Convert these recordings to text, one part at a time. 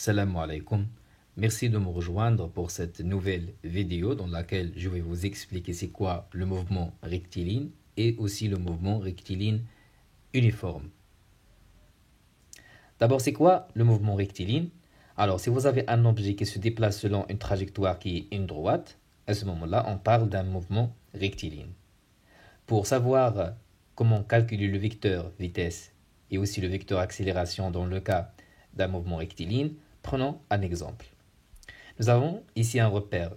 Salam alaikum. Merci de me rejoindre pour cette nouvelle vidéo dans laquelle je vais vous expliquer c'est quoi le mouvement rectiligne et aussi le mouvement rectiligne uniforme. D'abord, c'est quoi le mouvement rectiligne? Alors, si vous avez un objet qui se déplace selon une trajectoire qui est une droite, à ce moment-là, on parle d'un mouvement rectiligne. Pour savoir comment calculer le vecteur vitesse et aussi le vecteur accélération dans le cas d'un mouvement rectiligne, prenons un exemple. Nous avons ici un repère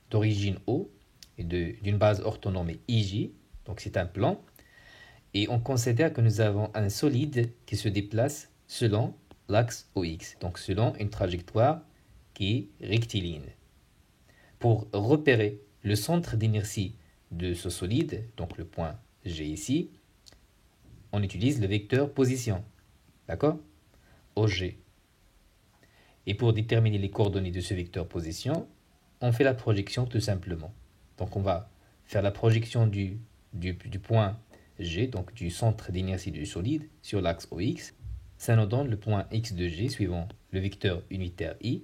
d'origine O et d'une base orthonormée IJ, donc c'est un plan, et on considère que nous avons un solide qui se déplace selon l'axe OX, donc selon une trajectoire qui est rectiligne. Pour repérer le centre d'inertie de ce solide, donc le point G ici, on utilise le vecteur position, d'accord, OG. Et pour déterminer les coordonnées de ce vecteur position, on fait la projection tout simplement. Donc on va faire la projection du point G, donc du centre d'inertie du solide, sur l'axe OX. Ça nous donne le point X de G suivant le vecteur unitaire I.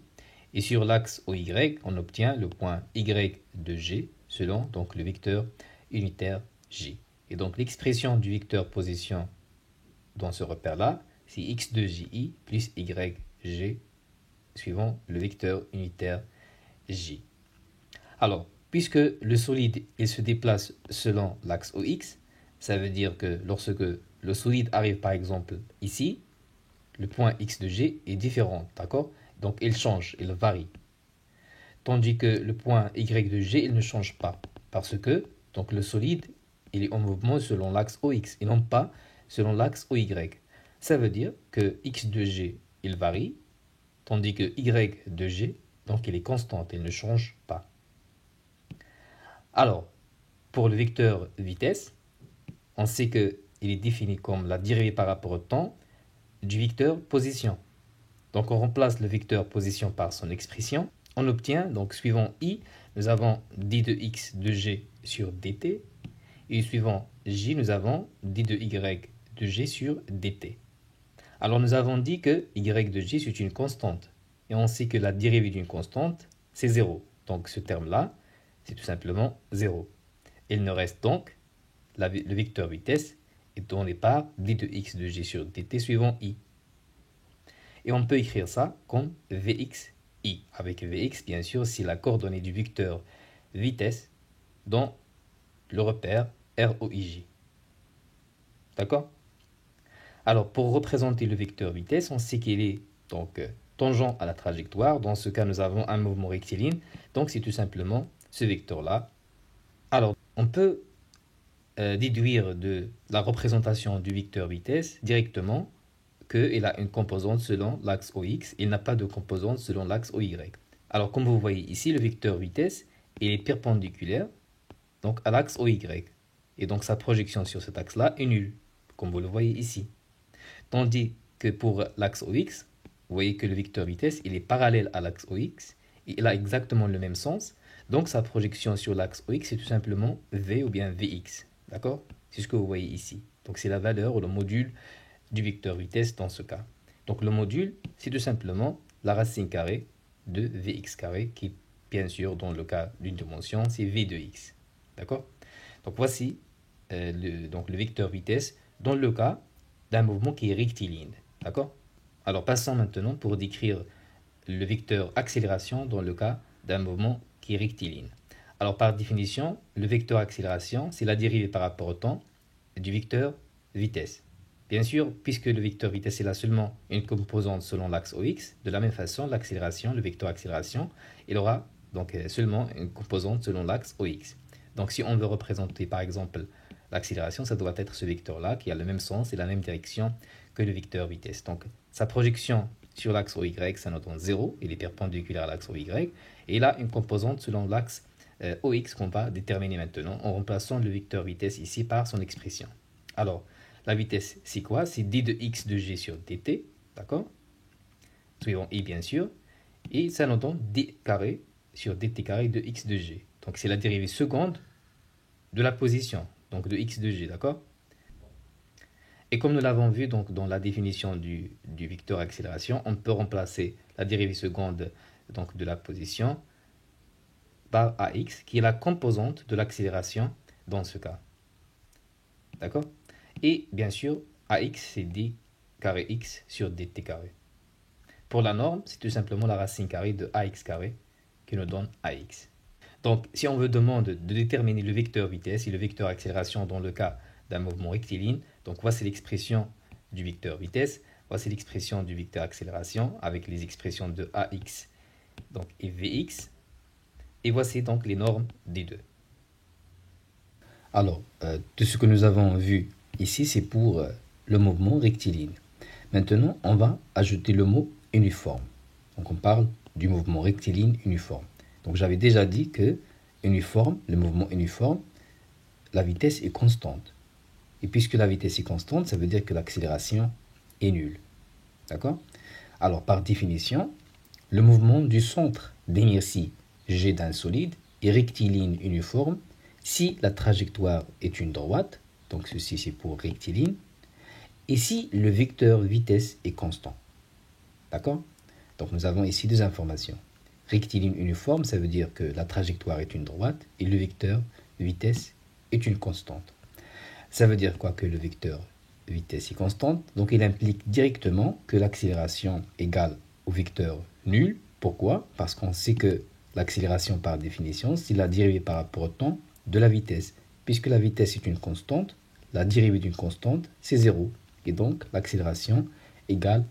Et sur l'axe OY, on obtient le point Y de G selon donc, le vecteur unitaire J. Et donc l'expression du vecteur position dans ce repère-là, c'est X de JI plus YG suivant le vecteur unitaire J. Alors, puisque le solide il se déplace selon l'axe OX, ça veut dire que lorsque le solide arrive par exemple ici, le point X de G est différent, d'accord? Donc il change, il varie. Tandis que le point Y de G, il ne change pas, parce que donc, le solide il est en mouvement selon l'axe OX et non pas selon l'axe OY. Ça veut dire que X de G, il varie, tandis que Y de G, donc il est constant, il ne change pas. Alors, pour le vecteur vitesse, on sait qu'il est défini comme la dérivée par rapport au temps du vecteur position. Donc on remplace le vecteur position par son expression. On obtient, donc suivant I, nous avons d de x de g sur dt. Et suivant j, nous avons d de y de g sur dt. Alors nous avons dit que y de g c'est une constante. Et on sait que la dérivée d'une constante, c'est 0. Donc ce terme-là, c'est tout simplement 0. Il nous reste donc le vecteur vitesse est donné par d de x de g sur dt suivant i. Et on peut écrire ça comme Vxi. Avec Vx, bien sûr, c'est la coordonnée du vecteur vitesse dans le repère ROIJ. D'accord? Alors, pour représenter le vecteur vitesse, on sait qu'il est donc tangent à la trajectoire. Dans ce cas, nous avons un mouvement rectiligne. Donc, c'est tout simplement ce vecteur-là. Alors, on peut déduire de la représentation du vecteur vitesse directement qu'il a une composante selon l'axe OX, il n'a pas de composante selon l'axe OY. Alors, comme vous voyez ici, le vecteur vitesse il est perpendiculaire donc à l'axe OY. Et donc, sa projection sur cet axe-là est nulle, comme vous le voyez ici. Tandis que pour l'axe OX, vous voyez que le vecteur vitesse il est parallèle à l'axe OX, et il a exactement le même sens. Donc, sa projection sur l'axe OX, c'est tout simplement V ou bien Vx. D'accord? C'est ce que vous voyez ici. Donc, c'est la valeur ou le module du vecteur vitesse dans ce cas. Donc le module, c'est tout simplement la racine carrée de Vx carré, qui bien sûr dans le cas d'une dimension, c'est V de x. D'accord? Donc voici le vecteur vitesse dans le cas d'un mouvement qui est rectiligne. D'accord? Alors passons maintenant pour décrire le vecteur accélération dans le cas d'un mouvement qui est rectiligne. Alors par définition, le vecteur accélération, c'est la dérivée par rapport au temps du vecteur vitesse. Bien sûr, puisque le vecteur vitesse est là seulement une composante selon l'axe OX, de la même façon, l'accélération, le vecteur accélération, il aura donc seulement une composante selon l'axe OX. Donc si on veut représenter par exemple l'accélération, ça doit être ce vecteur-là qui a le même sens et la même direction que le vecteur vitesse. Donc sa projection sur l'axe OY, ça nous donne 0, il est perpendiculaire à l'axe OY, et il a une composante selon l'axe OX qu'on va déterminer maintenant en remplaçant le vecteur vitesse ici par son expression. Alors, la vitesse, c'est quoi? C'est d de x de g sur dt, d'accord? Suivant i, bien sûr. Et ça nous donne d carré sur dt carré de x de g. Donc, c'est la dérivée seconde de la position, donc de x de g, d'accord? Et comme nous l'avons vu donc dans la définition du vecteur accélération, on peut remplacer la dérivée seconde donc, de la position par AX, qui est la composante de l'accélération dans ce cas. D'accord? Et bien sûr, AX, c'est d carré x sur dt carré. Pour la norme, c'est tout simplement la racine carrée de ax carré qui nous donne ax. Donc, si on veut demander de déterminer le vecteur vitesse et le vecteur accélération dans le cas d'un mouvement rectiligne, donc voici l'expression du vecteur vitesse, voici l'expression du vecteur accélération avec les expressions de ax donc, et vx, et voici donc les normes des deux. Alors, tout ce que nous avons vu ici, c'est pour le mouvement rectiligne. Maintenant, on va ajouter le mot uniforme. Donc, on parle du mouvement rectiligne uniforme. Donc, j'avais déjà dit que uniforme, le mouvement uniforme, la vitesse est constante. Et puisque la vitesse est constante, ça veut dire que l'accélération est nulle. D'accord? Alors, par définition, le mouvement du centre d'inertie G d'un solide est rectiligne uniforme si la trajectoire est une droite, donc ceci c'est pour rectiligne, et si le vecteur vitesse est constant. D'accord? Donc nous avons ici deux informations. Rectiligne uniforme, ça veut dire que la trajectoire est une droite et le vecteur vitesse est une constante. Ça veut dire quoi que le vecteur vitesse est constante? Donc il implique directement que l'accélération égale au vecteur nul. Pourquoi? Parce qu'on sait que l'accélération par définition, c'est la dérivée par rapport au temps de la vitesse. Puisque la vitesse est une constante, la dérivée d'une constante, c'est 0. Et donc l'accélération égale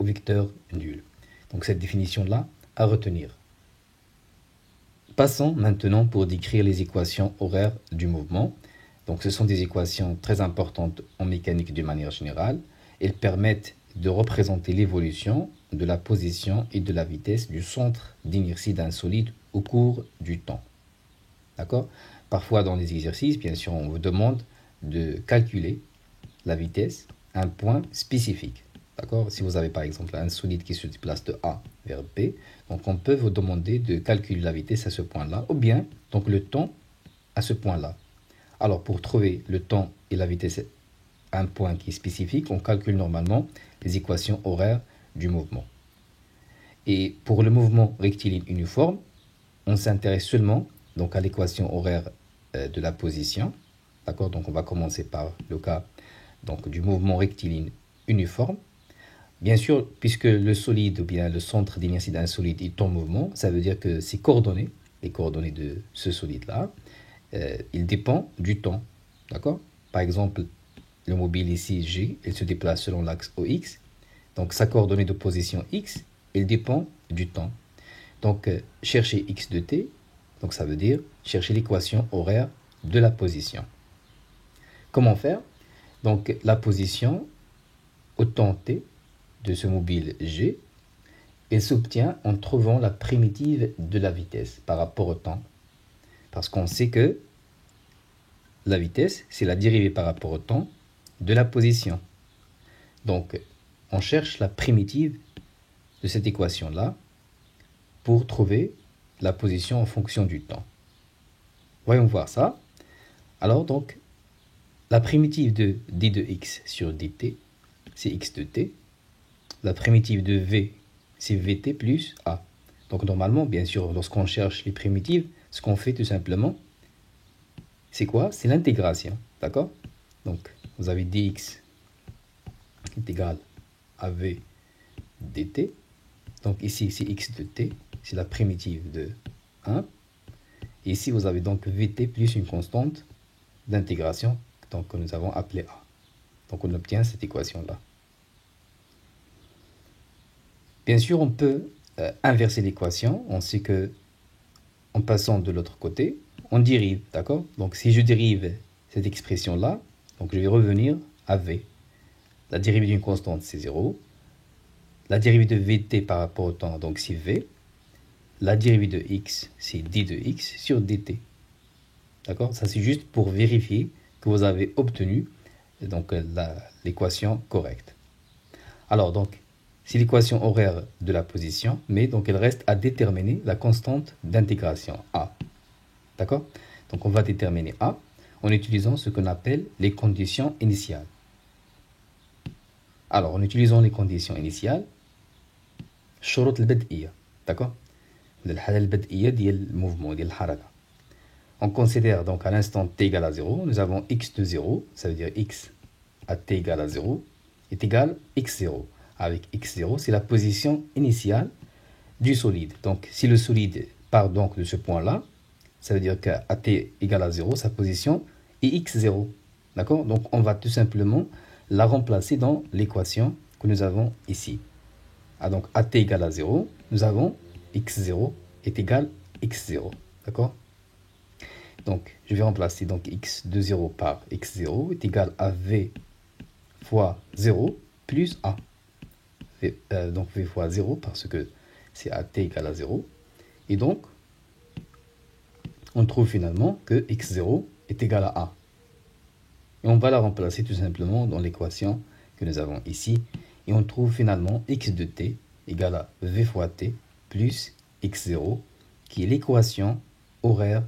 au vecteur nul. Donc cette définition-là à retenir. Passons maintenant pour décrire les équations horaires du mouvement. Donc ce sont des équations très importantes en mécanique d'une manière générale. Elles permettent de représenter l'évolution de la position et de la vitesse du centre d'inertie d'un solide au cours du temps. D'accord? Parfois dans les exercices, bien sûr, on vous demande de calculer la vitesse à un point spécifique. D'accord? Si vous avez par exemple un solide qui se déplace de A vers B, donc on peut vous demander de calculer la vitesse à ce point-là, ou bien donc le temps à ce point-là. Alors pour trouver le temps et la vitesse à un point qui est spécifique, on calcule normalement les équations horaires du mouvement. Et pour le mouvement rectiligne uniforme, on s'intéresse seulement donc à l'équation horaire de la position. D'accord? Donc on va commencer par le cas donc, du mouvement rectiligne uniforme. Bien sûr, puisque le solide ou bien le centre d'inertie d'un solide est en mouvement, ça veut dire que ses coordonnées, les coordonnées de ce solide-là, il dépend du temps. D'accord? Par exemple, le mobile ici, G, il se déplace selon l'axe OX. Donc sa coordonnée de position X, il dépend du temps. Donc chercher X de t, donc ça veut dire chercher l'équation horaire de la position. Comment faire? Donc la position au temps t de ce mobile G, elle s'obtient en trouvant la primitive de la vitesse par rapport au temps. Parce qu'on sait que la vitesse, c'est la dérivée par rapport au temps de la position. Donc, on cherche la primitive de cette équation-là pour trouver la position en fonction du temps. Voyons voir ça. Alors, donc, la primitive de d de x sur dt, c'est x de t. La primitive de v, c'est vt plus a. Donc, normalement, bien sûr, lorsqu'on cherche les primitives, ce qu'on fait tout simplement, c'est quoi? C'est l'intégration. D'accord? Donc, vous avez dx est égal à v dt. Donc, ici, c'est x de t. C'est la primitive de 1. Et ici, vous avez donc vt plus une constante d'intégration que nous avons appelée a. Donc, on obtient cette équation-là. Bien sûr, on peut inverser l'équation. On sait que en passant de l'autre côté, on dérive, d'accord? Donc, si je dérive cette expression-là, donc je vais revenir à v. La dérivée d'une constante, c'est 0. La dérivée de vt par rapport au temps, donc c'est v. La dérivée de x, c'est d de x sur dt. D'accord? Ça, c'est juste pour vérifier que vous avez obtenu donc l'équation correcte. Alors, donc, c'est l'équation horaire de la position, mais donc il reste à déterminer la constante d'intégration a. D'accord? Donc, on va déterminer a en utilisant ce qu'on appelle les conditions initiales. Alors, en utilisant les conditions initiales, الشروط البدئية, d'accord? الحالة البدئية ديال الموفمون ديال الحركة. On considère donc à l'instant t égale à 0, nous avons x de 0, ça veut dire x à t égale à 0 est égal à x0. Avec x0, c'est la position initiale du solide. Donc, si le solide part donc de ce point-là, ça veut dire qu'à t égale à 0, sa position est x0. D'accord? Donc, on va tout simplement la remplacer dans l'équation que nous avons ici. Ah, donc, à t égale à 0, nous avons x0 est égal à x0. D'accord? Donc, je vais remplacer donc x de 0 par x0 est égal à v fois 0 plus a. Donc, v fois 0 parce que c'est at égale à 0. Et donc, on trouve finalement que x0 est égal à a. Et on va la remplacer tout simplement dans l'équation que nous avons ici. Et on trouve finalement x de t égale à v fois t plus x0, qui est l'équation horaire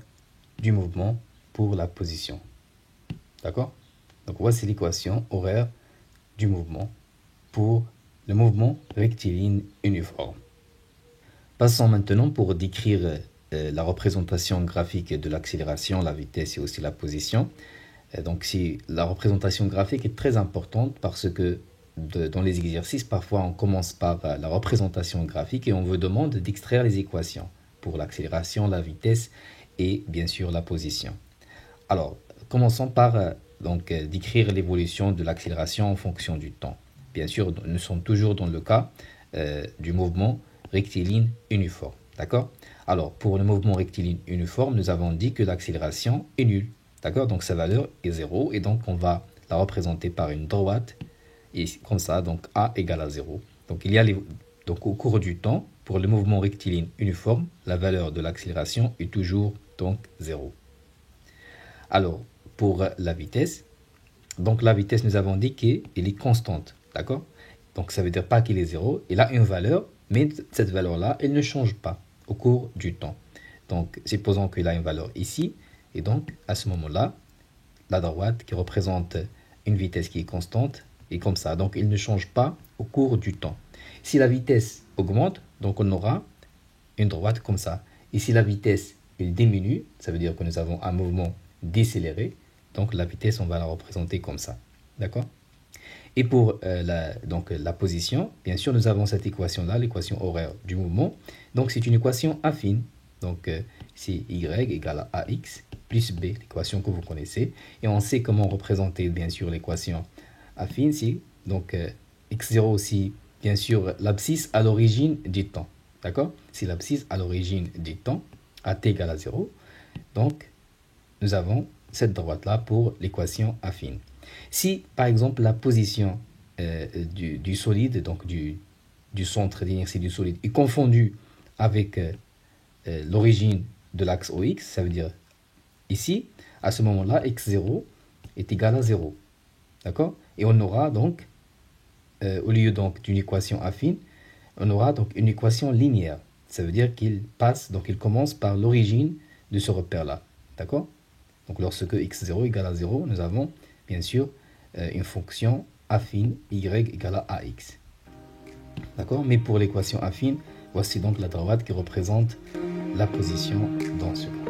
du mouvement pour la position. D'accord? Donc voici l'équation horaire du mouvement pour le mouvement rectiligne uniforme. Passons maintenant pour décrire la représentation graphique de l'accélération, la vitesse et aussi la position. Donc la représentation graphique est très importante parce que dans les exercices, parfois on commence par la représentation graphique et on vous demande d'extraire les équations pour l'accélération, la vitesse et bien sûr la position. Alors, commençons par décrire l'évolution de l'accélération en fonction du temps. Bien sûr, nous sommes toujours dans le cas du mouvement rectiligne uniforme. D'accord? Alors, pour le mouvement rectiligne uniforme, nous avons dit que l'accélération est nulle. D'accord? Donc, sa valeur est 0 et donc on va la représenter par une droite et comme ça, donc A égale à 0. Donc, donc au cours du temps, pour le mouvement rectiligne uniforme, la valeur de l'accélération est toujours donc 0. Alors, pour la vitesse, donc la vitesse, nous avons dit qu'elle est constante, d'accord? Donc, ça veut dire pas qu'elle est 0, elle a une valeur, mais cette valeur-là, elle ne change pas au cours du temps. Donc, supposons qu'elle a une valeur ici, et donc, à ce moment-là, la droite qui représente une vitesse qui est constante est comme ça. Donc, elle ne change pas au cours du temps. Si la vitesse augmente, donc on aura une droite comme ça. Et si la vitesse elle diminue, ça veut dire que nous avons un mouvement décéléré. Donc la vitesse, on va la représenter comme ça. D'accord? Et pour la position, bien sûr, nous avons cette équation-là, l'équation horaire du mouvement. Donc c'est une équation affine. Donc c'est y égale à ax plus b, l'équation que vous connaissez. Et on sait comment représenter, bien sûr, l'équation affine. C'est donc x0 aussi, bien sûr, l'abscisse à l'origine du temps. D'accord? C'est l'abscisse à l'origine du temps, à t égale à 0. Donc, nous avons cette droite-là pour l'équation affine. Si, par exemple, la position du solide, donc du centre d'inertie du solide, est confondue avec l'origine de l'axe OX, ça veut dire ici, à ce moment-là, x0 est égal à 0. D'accord? Et on aura donc, au lieu donc d'une équation affine, on aura donc une équation linéaire. Ça veut dire qu'il commence par l'origine de ce repère-là. D'accord? Donc lorsque x0 égale à 0, nous avons bien sûr une fonction affine y égale à ax. D'accord? Mais pour l'équation affine, voici donc la droite qui représente la position dans ce cas.